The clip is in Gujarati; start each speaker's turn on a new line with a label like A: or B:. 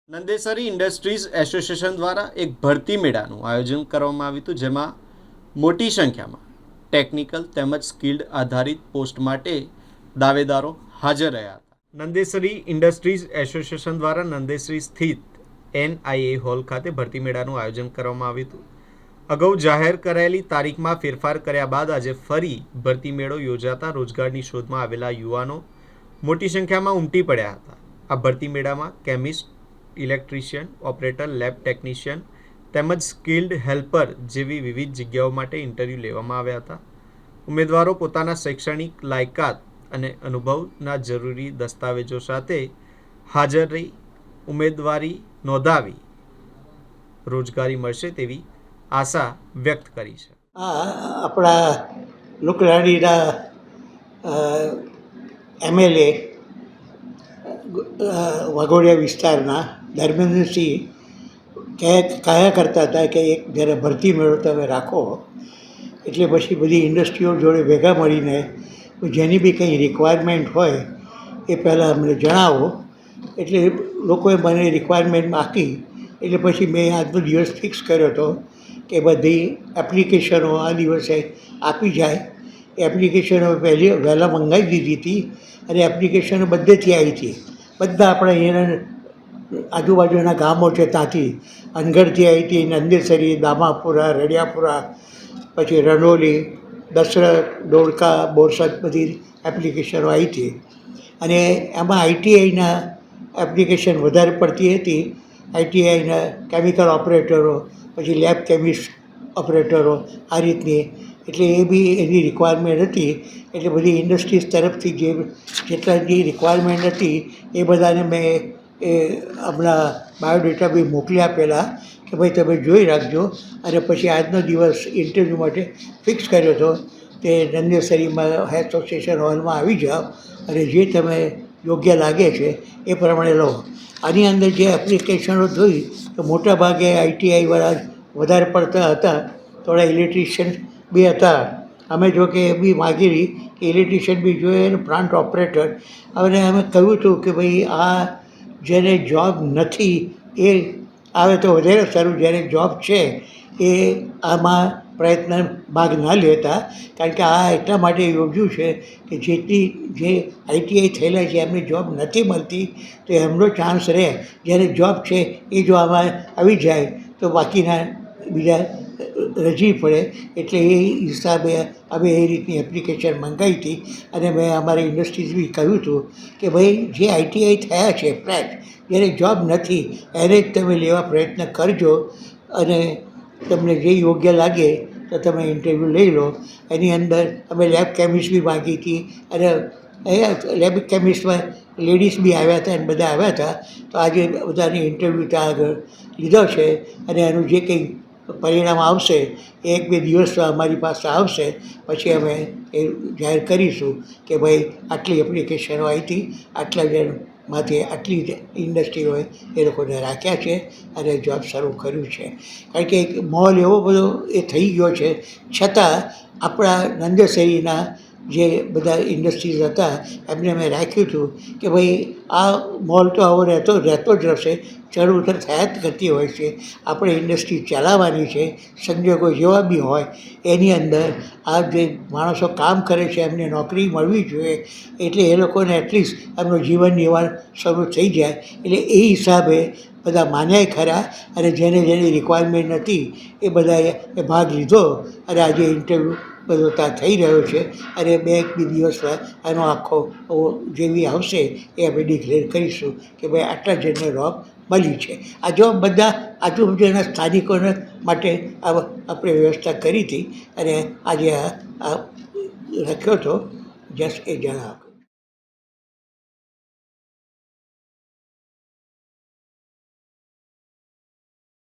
A: નંદેસરી ઇન્ડસ્ટ્રીઝ એસોસિએશન દ્વારા એક ભરતી મેળાનું આયોજન કરવામાં આવ્યું હતું, જેમાં મોટી સંખ્યામાં ટેકનિકલ તેમજ સ્કિલ્ડ આધારિત પોસ્ટ માટે દાવેદારો હાજર રહ્યા હતા. નંદેસરી ઇન્ડસ્ટ્રીઝ એસોસિએશન દ્વારા નંદેસરી સ્થિત NIA હોલ ખાતે ભરતી મેળાનું આયોજન કરવામાં આવ્યું હતું. અગાઉ જાહેર કરાયેલી તારીખમાં ફેરફાર કર્યા બાદ આજે ફરી ભરતી મેળો યોજાતા રોજગારની શોધમાં આવેલા યુવાનો મોટી સંખ્યામાં ઉમટી પડ્યા હતા. આ ભરતી મેળામાં chemist, electrician, operator, lab technician તેમજ સ્કિલ્ડ હેલ્પર જેવી વિવિધ જગ્યાઓ માટે ઇન્ટરવ્યૂ લેવામાં આવ્યા હતા. ઉમેદવારો પોતાના શૈક્ષણિક લાયકાત અને અનુભવના જરૂરી દસ્તાવેજો સાથે હાજર રહી ઉમેદવારી નોંધાવી રોજગારી મળશે તેવી આશા વ્યક્ત કરી છે.
B: આપણા લોકલાડીના MLA વાઘોડિયા વિસ્તારના ધર્મેન્દ્રસિંહ કયા કરતા હતા કે એક જ્યારે ભરતી મેળો તમે રાખો એટલે પછી બધી ઇન્ડસ્ટ્રીઓ જોડે ભેગા મળીને જેની બી કંઈ રિક્વાયરમેન્ટ હોય એ પહેલાં અમને જણાવો. એટલે લોકોએ મને રિક્વાયરમેન્ટ આપી એટલે પછી મેં આજનો દિવસ ફિક્સ કર્યો હતો કે બધી એપ્લિકેશનો આ દિવસે આપી જાય. એપ્લિકેશનો વહેલા મંગાવી દીધી હતી અને એપ્લિકેશનો બધેથી આવી હતી. બધા આપણા અહીંયાના આજુબાજુના ગામો છે ત્યાંથી અનગઢથી આવી હતી, નંદેસરી, દામાપુરા, રડિયાપુરા, પછી રણોલી, દશરથ, ડોળકા, બોરસદ બધી એપ્લિકેશનો આવી હતી. અને એમાં ITIના એપ્લિકેશન વધારે પડતી હતી. ITIના કેમિકલ ઓપરેટરો, પછી લેબ કેમિસ્ટ ઓપરેટરો આ રીતની, એટલે એ બી એની રિક્વાયરમેન્ટ હતી. એટલે બધી ઇન્ડસ્ટ્રીઝ તરફથી જેટલા જે રિક્વાયરમેન્ટ હતી એ બધાને મેં હમણાં બાયોડેટા બી મોકલી આપેલા કે ભાઈ તમે જોઈ રાખજો. અને પછી આજનો દિવસ ઇન્ટરવ્યૂ માટે ફિક્સ કર્યો હતો તે નંદેસરીમાં એસોસિએશન હોલમાં આવી જાઓ અને જે તમે યોગ્ય લાગે છે એ પ્રમાણે લો. આની અંદર જે એપ્લિકેશનો જોઈ તો મોટા ભાગે ITIવાળા વધારે પડતા હતા, થોડા ઇલેક્ટ્રિશિયન બી હતા. અમે જો કે એ બી માગેલી કે ઇલેક્ટ્રિશિયન બી જોઈએ અને પ્લાન્ટ ઓપરેટર. અને અમે કહ્યું હતું કે ભાઈ આ જેને જોબ નથી એ આવે તો વધારે સારું, જેને જોબ છે એ આમાં પ્રયત્ન ભાગ ના લેતા. કારણ કે આ એટલા માટે યોજ્યું છે કે જે ITI થયેલા છે એમને જોબ નથી મળતી તો એમનો ચાન્સ રહે. જેને જોબ છે એ જો આમાં આવી જાય તો બાકીના બીજા રજી પડે. એટલે એ હિસાબે અમે એ રીતની એપ્લિકેશન મંગાવી હતી. અને મેં અમારી ઇન્ડસ્ટ્રીઝ બી કહ્યું હતું કે ભાઈ જે ITI થયા છે ફ્રેશ, જેને જોબ નથી એને જ તમે લેવા પ્રયત્ન કરજો. અને તમને જે યોગ્ય લાગે તો તમે ઇન્ટરવ્યૂ લઈ લો. એની અંદર અમે લેબ કેમિસ્ટ બી માગી હતી અને અહીંયા લેબ કેમિસ્ટમાં લેડીઝ બી આવ્યા હતા અને બધા આવ્યા હતા. તો આજે બધાની ઇન્ટરવ્યૂ ત્યાં આગળ લીધો છે અને એનું જે કંઈ પરિણામ આવશે એ 1-2 દિવસમાં અમારી પાસે આવશે. પછી અમે એ જાહેર કરીશું કે ભાઈ આટલી એપ્લિકેશનો આવી હતી, આટલા જણમાંથી આટલી જ ઇન્ડસ્ટ્રીઓએ એ લોકોને રાખ્યા છે અને જોબ શરૂ કર્યું છે. કારણ કે એક માહોલ એવો બધો એ થઈ ગયો છે, છતાં આપણા નંદેસરીના જે બધા ઇન્ડસ્ટ્રીઝ હતા એમને મેં રાખ્યું હતું કે ભાઈ આ મોલ તો આવો રહેતો જ રહેશે, ચઢ ઉતર થયા જ કરતી હોય છે. આપણે ઇન્ડસ્ટ્રી ચલાવવાની છે, સંજોગો જેવા બી હોય એની અંદર આ જે માણસો કામ કરે છે એમને નોકરી મળવી જોઈએ. એટલે એ લોકોને એટલીસ્ટ એમનું જીવન નિર્વાહ શરૂ થઈ જાય. એટલે એ હિસાબે બધા માન્યાય ખરા અને જેને જેની રિક્વાયરમેન્ટ નથી એ બધાએ ભાગ લીધો. અને આજે ઇન્ટરવ્યૂ બધો ત્યાં થઈ રહ્યો છે અને 2-1 દિવસમાં એનો આખો જેવી આવશે એ અમે ડિક્લેર કરીશું કે ભાઈ આટલા જણને જોબ મળી છે. આ જોબ બધા આજુબાજુના સ્થાનિકોને માટે આપણે વ્યવસ્થા કરી હતી અને આજે આ રાખ્યો હતો. જસ્ટ એ જણાવ.